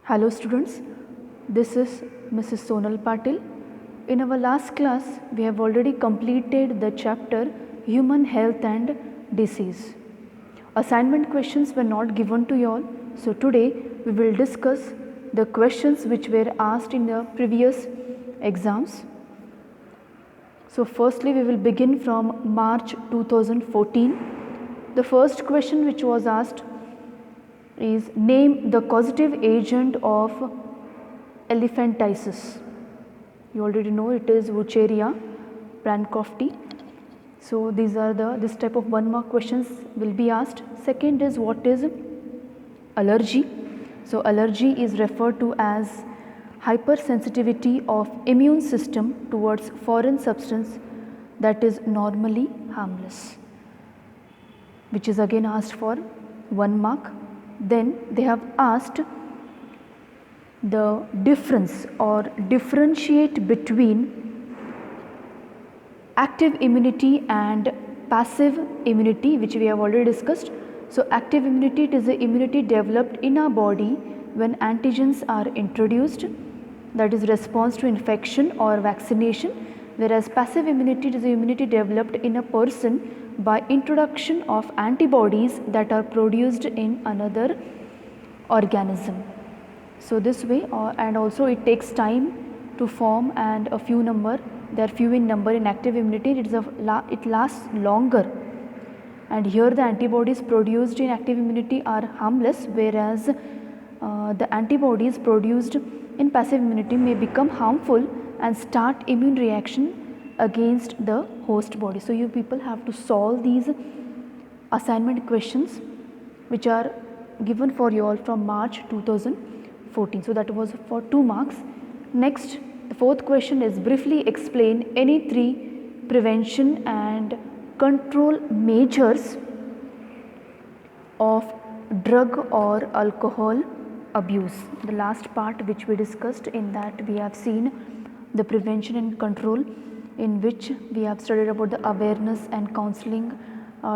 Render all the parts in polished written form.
Hello students, this is Mrs. Sonal Patil. In our last class, we have already completed the chapter Human Health and Disease. Assignment questions were not given to you all, so today we will discuss the questions which were asked in the previous exams. So firstly, we will begin from March 2014. The first question which was asked is name the causative agent of elephantiasis. You already know it is Wucheria brandcrofti. So these are this type of 1 mark questions will be asked. Second is what is allergy. So allergy is referred to as hypersensitivity of immune system towards foreign substance that is normally harmless, which is again asked for 1 mark. Then they have asked the difference or differentiate between active immunity and passive immunity, which we have already discussed. So active immunity, it is the immunity developed in our body when antigens are introduced, that is response to infection or vaccination, whereas passive immunity is the immunity developed in a person by introduction of antibodies that are produced in another organism. So this way, and also it takes time to form, and a few number, they are few in number. In active immunity it lasts longer, and here the antibodies produced in active immunity are harmless, whereas the antibodies produced in passive immunity may become harmful and start immune reaction against the host body. So you people have to solve these assignment questions which are given for you all from March 2014. So that was for 2 marks. Next, the fourth question is briefly explain any 3 prevention and control measures of drug or alcohol abuse. The last part which we discussed, in that we have seen the prevention and control, in which we have studied about the awareness and counseling,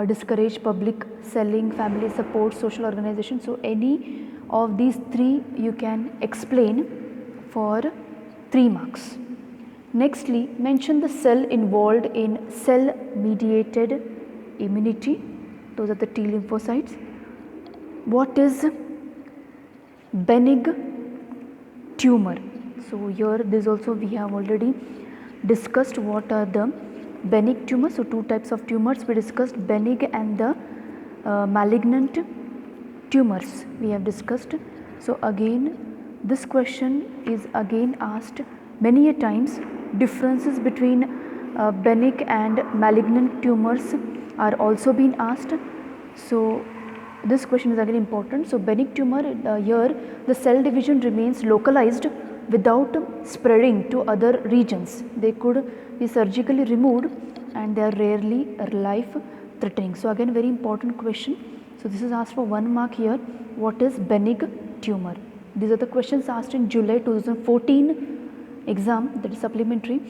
discourage public selling, family support, social organization. So any of these 3 you can explain for 3 marks. Nextly, mention the cell involved in cell mediated immunity. Those are the T lymphocytes. What is benign tumor? So here this also we have already discussed what are the benign tumors. So 2 types of tumors we discussed, benign and the malignant tumors we have discussed. So again this question is again asked many a times. Differences between benign and malignant tumors are also being asked. So this question is again important. So benign tumor, here the cell division remains localized without spreading to other regions. They could be surgically removed and they are rarely life threatening. So again very important question. So this is asked for 1 mark here. What is benign tumor? These are the questions asked in July 2014 exam, that is supplementary.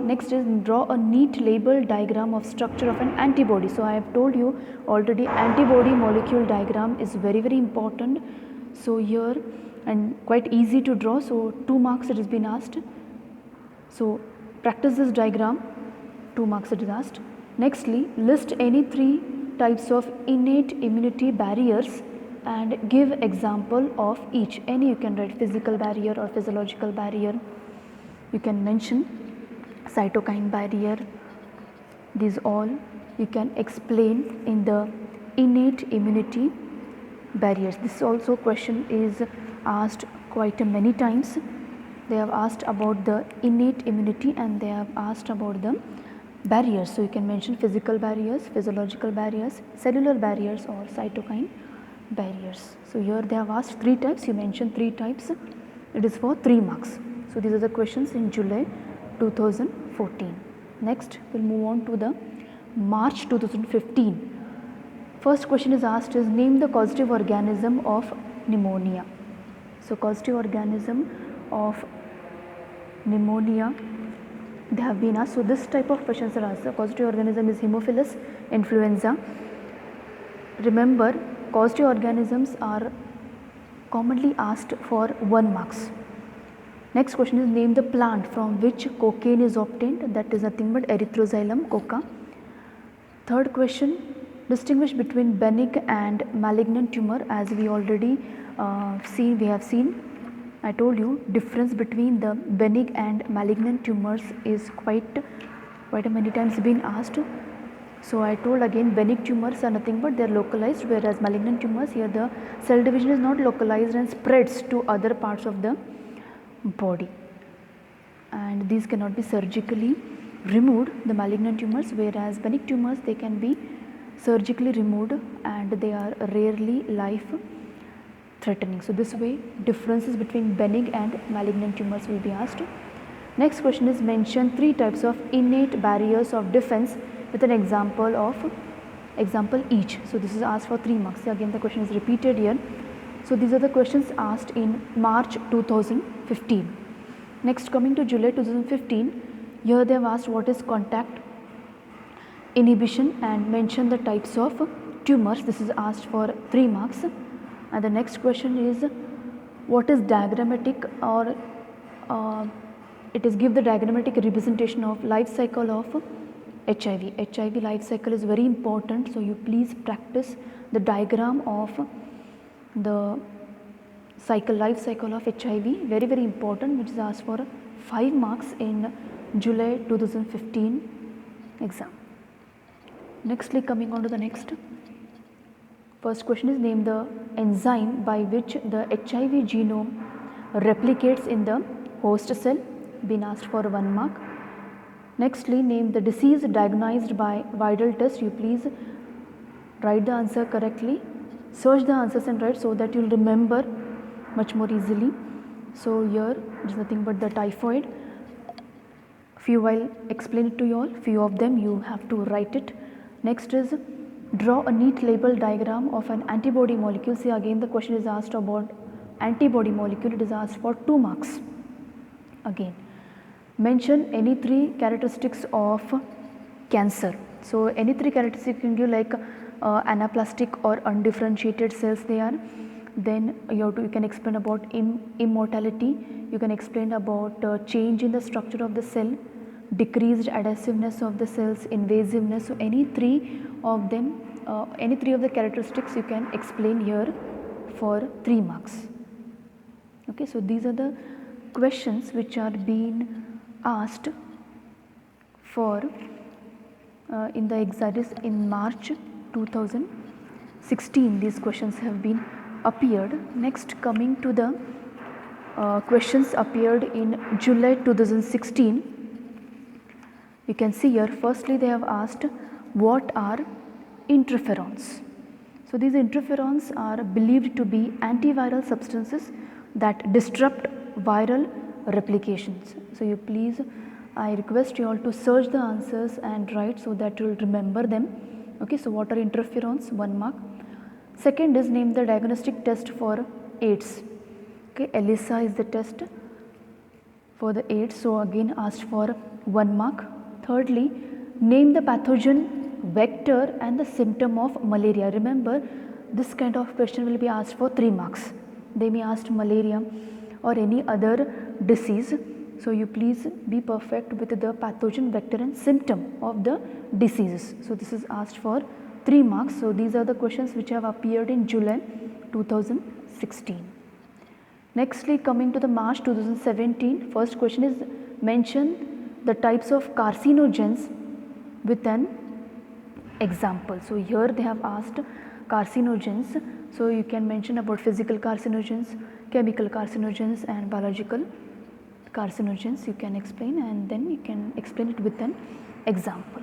Next is draw a neat label diagram of structure of an antibody. So I have told you already, antibody molecule diagram is very important. So here, and quite easy to draw, so 2 marks it has been asked. So practice this diagram, 2 marks it is asked. Nextly, list any 3 types of innate immunity barriers and give example of each. Any you can write, physical barrier or physiological barrier. You can mention cytokine barrier. These all you can explain in the innate immunity barriers. This also question is asked quite many times. They have asked about the innate immunity and they have asked about the barriers. So you can mention physical barriers, physiological barriers, cellular barriers or cytokine barriers. So here they have asked 3 types. You mention 3 types. It is for 3 marks. So these are the questions in July 2014. Next we'll move on to the March 2015. First question is asked is name the causative organism of pneumonia. So causative organism of pneumonia they have been asked. So this type of questions are asked. The causative organism is Haemophilus influenza. Remember, causative organisms are commonly asked for 1 marks. Next question is name the plant from which cocaine is obtained. That is nothing but Erythroxylum coca. Third question, distinguish between benign and malignant tumor. As we already have seen, I told you difference between the benign and malignant tumors is quite many times been asked. So I told again, benign tumors are nothing but they are localized, whereas malignant tumors, here the cell division is not localized and spreads to other parts of the body, and these cannot be surgically removed, the malignant tumors, whereas benign tumors, they can be surgically removed and they are rarely life threatening. So this way differences between benign and malignant tumors will be asked. Next question is mention 3 types of innate barriers of defense with an example each. So this is asked for 3 marks. Again the question is repeated here. So these are the questions asked in March 2015. Next, coming to July 2015, here they have asked what is contact inhibition and mention the types of tumors. This is asked for 3 marks. And the next question is what is diagrammatic, or it is give the diagrammatic representation of life cycle of HIV. HIV life cycle is very important, so you please practice the diagram of the life cycle of HIV, very important, which is asked for 5 marks in July 2015 exam. Nextly, coming on to the next, first question is name the enzyme by which the HIV genome replicates in the host cell, been asked for 1 mark. Nextly, name the disease diagnosed by Widal test. You please write the answer correctly, search the answers and write so that you will remember much more easily. So here it is nothing but the typhoid. Few I'll explain it to you all, few of them you have to write it. Next is draw a neat label diagram of an antibody molecule. See, again the question is asked about antibody molecule, it is asked for 2 marks. Again, mention any 3 characteristics of cancer. So any 3 characteristics can give, like anaplastic or undifferentiated cells they are. Then you can explain about immortality, you can explain about change in the structure of the cell, decreased adhesiveness of the cells, invasiveness. So any 3 of them, any 3 of the characteristics you can explain here for 3 marks. Okay, so these are the questions which are being asked for in the exams in March 2016. These questions have been appeared. Next, coming to the questions appeared in July 2016. You can see here, firstly they have asked what are interferons. So these interferons are believed to be antiviral substances that disrupt viral replications. So you please, I request you all to search the answers and write so that you will remember them. Okay, so what are interferons? 1 mark. Second is name the diagnostic test for AIDS. Okay, ELISA is the test for the AIDS, so again asked for 1 mark. Thirdly, name the pathogen, vector and the symptom of malaria. Remember, this kind of question will be asked for 3 marks. They may ask malaria or any other disease. So you please be perfect with the pathogen, vector and symptom of the diseases. So this is asked for 3 marks. So these are the questions which have appeared in July 2016. Nextly, coming to the March 2017, first question is mention the types of carcinogens with an example. So here they have asked carcinogens. So you can mention about physical carcinogens, chemical carcinogens and biological carcinogens you can explain, and then you can explain it with an example.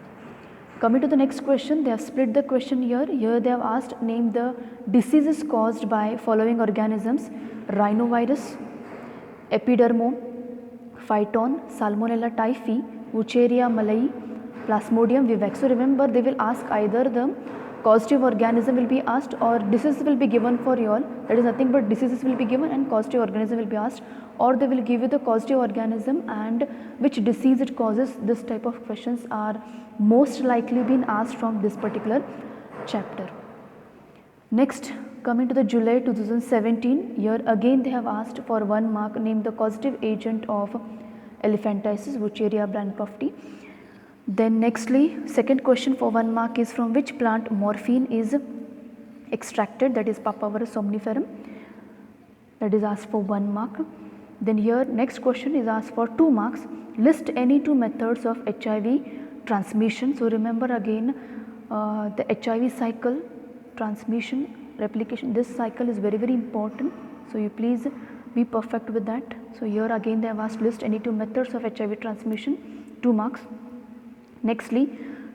Coming to the next question, they have split the question here. Here they have asked name the diseases caused by following organisms: rhinovirus, epidermophyton, Salmonella typhi, Wucheria malayi, Plasmodium vivax. So remember, they will ask either the causative organism will be asked or disease will be given for you all. That is nothing but diseases will be given and causative organism will be asked, or they will give you the causative organism and which disease it causes. This type of questions are most likely been asked from this particular chapter. Next, coming to the July 2017, here again they have asked for 1 mark, name the causative agent of elephantiasis, Wucheria bancrofti. Then nextly, second question for 1 mark is from which plant morphine is extracted, that is Papaver somniferum, that is asked for 1 mark. Then here next question is asked for 2 marks, list any 2 methods of HIV transmission. So remember again the HIV cycle, transmission, replication, this cycle is very important, so you please be perfect with that. So here again they have asked list any 2 methods of HIV transmission, 2 marks. Nextly,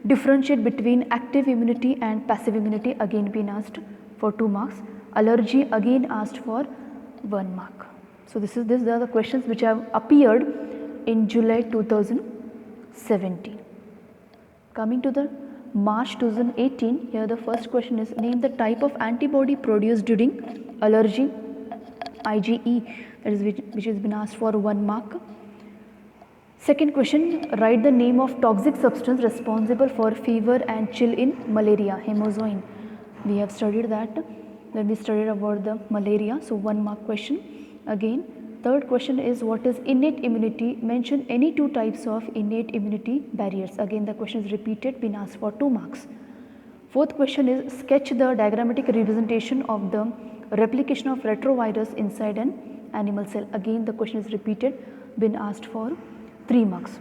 differentiate between active immunity and passive immunity, again been asked for 2 marks. Allergy again asked for 1 mark. So these are the questions which have appeared in July 2017. Coming to the March 2018, here the first question is name the type of antibody produced during allergy, IgE, that is which has been asked for 1 mark. Second question, write the name of toxic substance responsible for fever and chill in malaria, Hemozoin. We have studied that when we studied about the malaria, so 1 mark question. Again, third question is what is innate immunity, mention any 2 types of innate immunity barriers, again the question is repeated, been asked for 2 marks. Fourth question is sketch the diagrammatic representation of the replication of retrovirus inside an animal cell, again the question is repeated, been asked for 3 marks.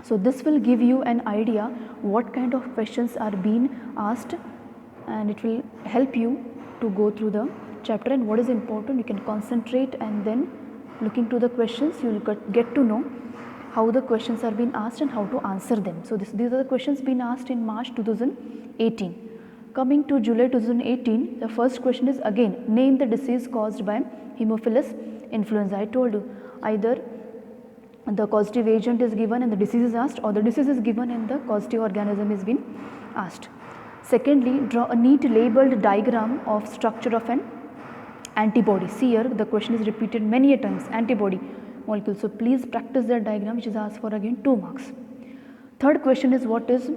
So this will give you an idea what kind of questions are being asked, and it will help you to go through the chapter, and what is important you can concentrate, and then looking to the questions you will get to know how the questions are being asked and how to answer them. So these are the questions being asked in March 2018. Coming to July 2018, the first question is again name the disease caused by Haemophilus influenza. I told you either the causative agent is given and the disease is asked, or the disease is given and the causative organism is being asked. Secondly, draw a neat labeled diagram of structure of an antibody. See here the question is repeated many a times, antibody molecule. So please practice that diagram, which is asked for again 2 marks. Third question is what is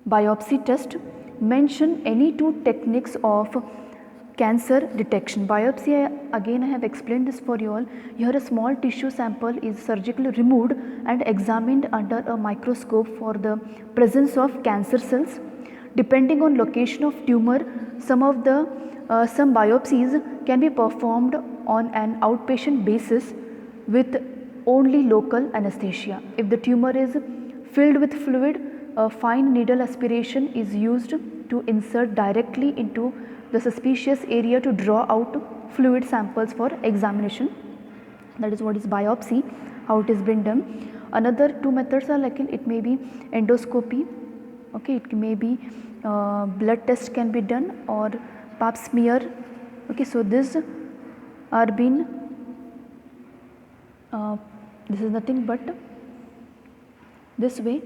biopsy test, mention any 2 techniques of cancer detection. Biopsy, again I have explained this for you all. Here a small tissue sample is surgically removed and examined under a microscope for the presence of cancer cells. Depending on location of tumor, some biopsies can be performed on an outpatient basis with only local anesthesia. If the tumor is filled with fluid, a fine needle aspiration is used to insert directly into the suspicious area to draw out fluid samples for examination. That is what is biopsy, how it is been done. Another 2 methods are like it may be endoscopy, okay, it may be blood test can be done, or pap smear, okay. So this are been this is nothing but this way,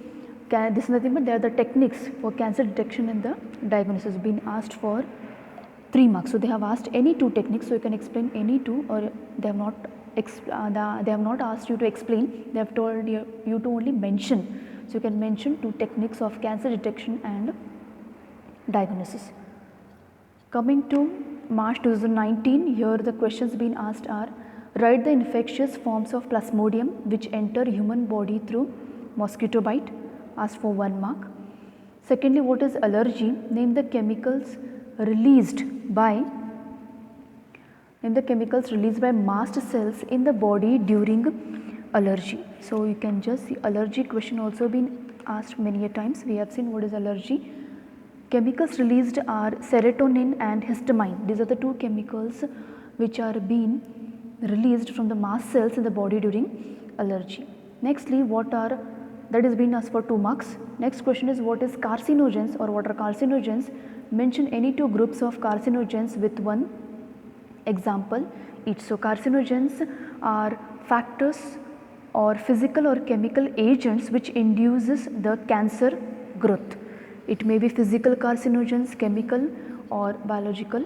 this is nothing but they are the techniques for cancer detection and the diagnosis being asked for 3 marks. So they have asked any 2 techniques, so you can explain any 2, or they have not asked you to explain, they have told you to only mention. So you can mention 2 techniques of cancer detection and diagnosis. Coming to March 2019, here the questions being asked are write the infectious forms of plasmodium which enter human body through mosquito bite, asked for 1 mark. Secondly, what is allergy, name the chemicals released by mast cells in the body during allergy. So you can just see allergy question also been asked many a times. We have seen what is allergy. Chemicals released are serotonin and histamine. These are the 2 chemicals which are being released from the mast cells in the body during allergy. Nextly, that is being asked for 2 marks. Next question is what is carcinogens, or what are carcinogens? Mention any 2 groups of carcinogens with 1 example each. So carcinogens are factors or physical or chemical agents which induces the cancer growth. It may be physical carcinogens, chemical or biological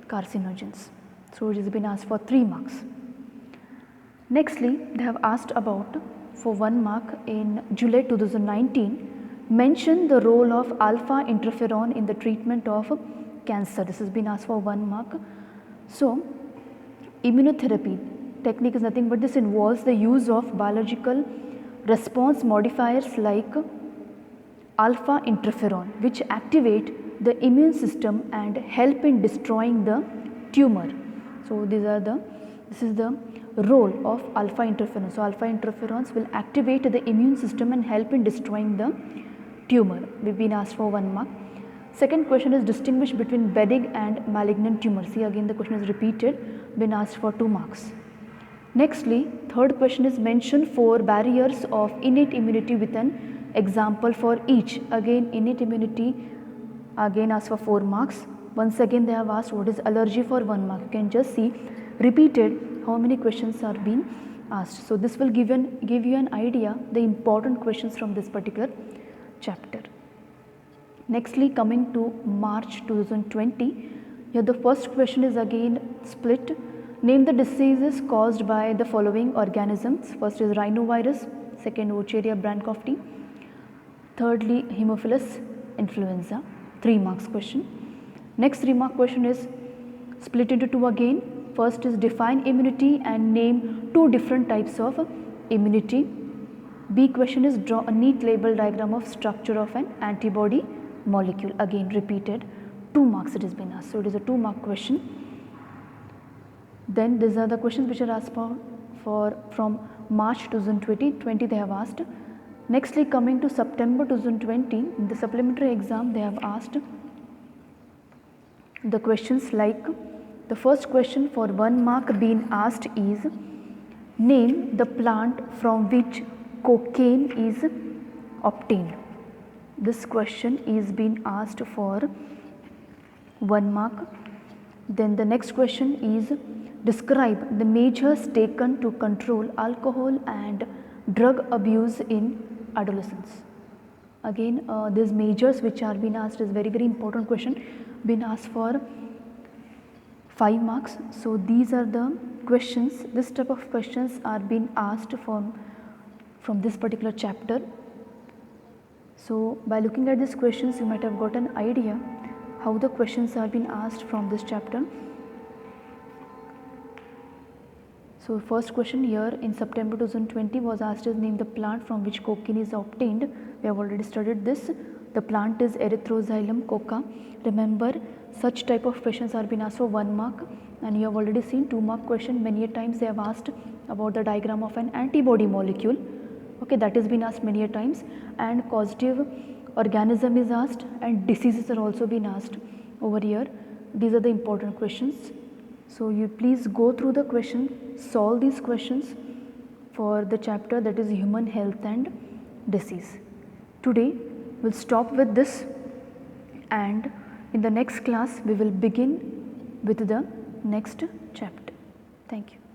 carcinogens. So it has been asked for 3 marks. Nextly, they have asked about for 1 mark in July 2019, mention the role of alpha interferon in the treatment of cancer. This has been asked for 1 mark. So immunotherapy technique is nothing but this involves the use of biological response modifiers like alpha interferon, which activate the immune system and help in destroying the tumor. So this is the role of alpha interferon. So alpha interferons will activate the immune system and help in destroying the tumor. We've been asked for 1 mark. Second question is distinguish between benign and malignant tumor. See, again the question is repeated, been asked for 2 marks. Nextly, third question is mention 4 barriers of innate immunity with an example for each. Again innate immunity, again asked for 4 marks. Once again they have asked what is allergy for 1 mark. You can just see repeated how many questions are being asked. So this will give you an idea the important questions from this particular chapter. Nextly, coming to March 2020, here the first question is again split. Name the diseases caused by the following organisms. First is rhinovirus, second Wucheria brandkopfti, thirdly Haemophilus influenza. 3 marks question. Next 3 mark question is split into 2 again. First is define immunity and name 2 different types of immunity. B question is draw a neat label diagram of structure of an antibody molecule. Again repeated, 2 marks it has been asked. So it is a 2 mark question. Then these are the questions which are asked for from March 2020 they have asked. Nextly, coming to September 2020, in the supplementary exam they have asked the questions like, the first question for 1 mark being asked is name the plant from which cocaine is obtained. This question is being asked for 1 mark. Then the next question is describe the measures taken to control alcohol and drug abuse in adolescents. Again these measures which are being asked is very important question, been asked for 5 marks. So these are the questions, this type of questions are being asked from this particular chapter. So by looking at these questions you might have got an idea how the questions are being asked from this chapter. So first question here in September 2020 was asked is name the plant from which cocaine is obtained. We have already studied this. The plant is Erythroxylum coca. Remember, such type of questions are being asked for 1 mark, and you have already seen 2 mark question. Many a times they have asked about the diagram of an antibody molecule. Okay, that has been asked many a times, and causative organism is asked, and diseases are also been asked over here. These are the important questions. So you please go through the question, solve these questions for the chapter that is human health and disease. Today we'll stop with this, and in the next class we will begin with the next chapter. Thank you.